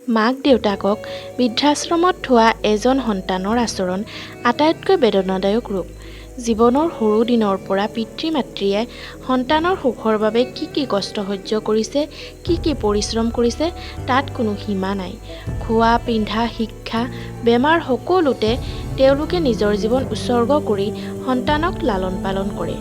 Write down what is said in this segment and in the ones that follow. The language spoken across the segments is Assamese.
মাক দেউতাকক বৃদ্ধাশ্ৰমত থোৱা এজন সন্তানৰ আচৰণ আটাইতকৈ বেদনাদায়ক ৰূপ। জীৱনৰ সৰু দিনৰ পৰা পিতৃ মাতৃয়ে সন্তানৰ সুখৰ বাবে কি কষ্ট সহ্য কৰিছে, কি পৰিশ্ৰম কৰিছে তাত কোনো সীমা নাই। খোৱা, পিন্ধা, শিক্ষা, বেমাৰ সকলোতে তেওঁলোকে নিজৰ জীৱন উৎসৰ্গ কৰি সন্তানক লালন পালন কৰে।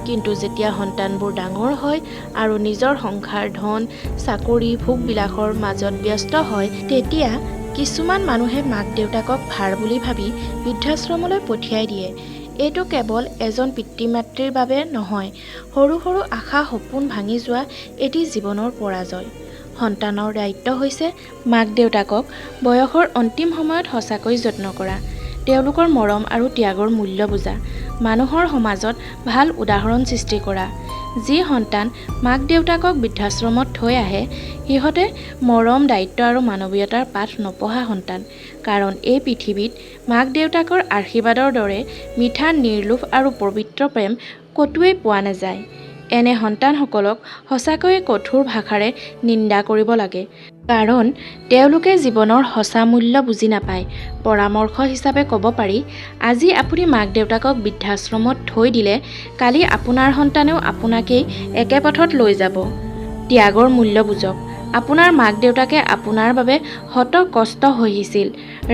কিন্তু যেতিয়া সন্তানবোৰ ডাঙৰ হয় আৰু নিজৰ সংসাৰ, ধন, চাকৰি, ভোগ-বিলাসৰ মাজত ব্যস্ত হয়, তেতিয়া কিছুমান মানুহে মাক দেউতাকক ভাৰ বুলি ভাবি বৃদ্ধাশ্ৰমলৈ পঠিয়াই দিয়ে। এইটো কেৱল এজন পিতৃ-মাতৃৰ বাবে নহয়, সৰু সৰু আশা সপোন ভাঙি যোৱা এটি জীৱনৰ পৰাজয়। সন্তানৰ দায়িত্ব হৈছে মাক দেউতাকক বয়সৰ অন্তিম সময়ত সঁচাকৈ যত্ন কৰা, তেওঁলোকৰ মৰম আৰু ত্যাগৰ মূল্য বুজা, মানুহৰ সমাজত ভাল উদাহৰণ সৃষ্টি কৰা। যি সন্তান মাক দেউতাকক বৃদ্ধাশ্ৰমত থৈ আহে, সিহঁতে মৰম, দায়িত্ব আৰু মানৱীয়তাৰ পাঠ নপঢ়া সন্তান। কাৰণ এই পৃথিৱীত মাক দেউতাকৰ আশীৰ্বাদৰ দৰে মিঠা, নিৰ্লোভ আৰু পবিত্ৰ প্ৰেম ক'তোৱেই পোৱা নাযায়। এনে সন্তানসকলক সঁচাকৈয়ে কঠোৰ ভাষাৰে নিন্দা কৰিব লাগে। কাৰণ তেওঁলোকে জীৱনৰ সঁচা মূল্য বুজি নাপায়। পৰামৰ্শ হিচাপে ক'ব পাৰি, আজি আপুনি মাক দেউতাকক বৃদ্ধাশ্ৰমত থৈ দিলে, কালি আপোনাৰ সন্তানেও আপোনাকেই একে পথত লৈ যাব। ত্যাগৰ মূল্য বুজক। আপোনাৰ মাক দেউতাকে আপোনাৰ বাবে শত কষ্ট সহিছিল,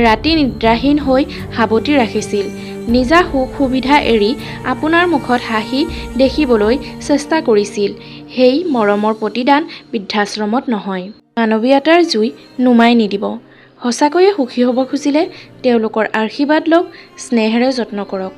ৰাতি নিদ্ৰাহীন হৈ সাৱটি ৰাখিছিল, নিজা সুখ সুবিধা এৰি আপোনাৰ মুখত হাঁহি দেখিবলৈ চেষ্টা কৰিছিল। সেই মৰমৰ প্ৰতিদান বৃদ্ধাশ্ৰমত নহয়। মানৱীয়তাৰ জুই নুমাই নিদিব। সঁচাকৈয়ে সুখী হ'ব খুজিলে তেওঁলোকৰ আশীৰ্বাদ লওক, স্নেহেৰে যত্ন কৰক,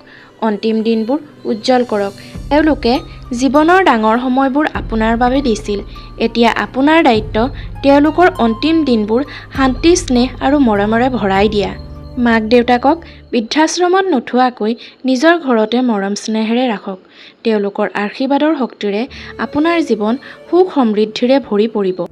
অন্তিম দিনবোৰ উজ্জ্বল কৰক। তেওঁলোকে জীৱনৰ ডাঙৰ সময়বোৰ আপোনাৰ বাবে দিছিল। এতিয়া আপোনাৰ দায়িত্ব তেওঁলোকৰ অন্তিম দিনবোৰ শান্তি, স্নেহ আৰু মৰমেৰে ভৰাই দিয়া। মাক দেউতাকক বৃদ্ধাশ্ৰমত নথোৱাকৈ নিজৰ ঘৰতে মৰম স্নেহেৰে ৰাখক। তেওঁলোকৰ আশীৰ্বাদৰ শক্তিৰে আপোনাৰ জীৱন সুখ সমৃদ্ধিৰে ভৰি পৰিব।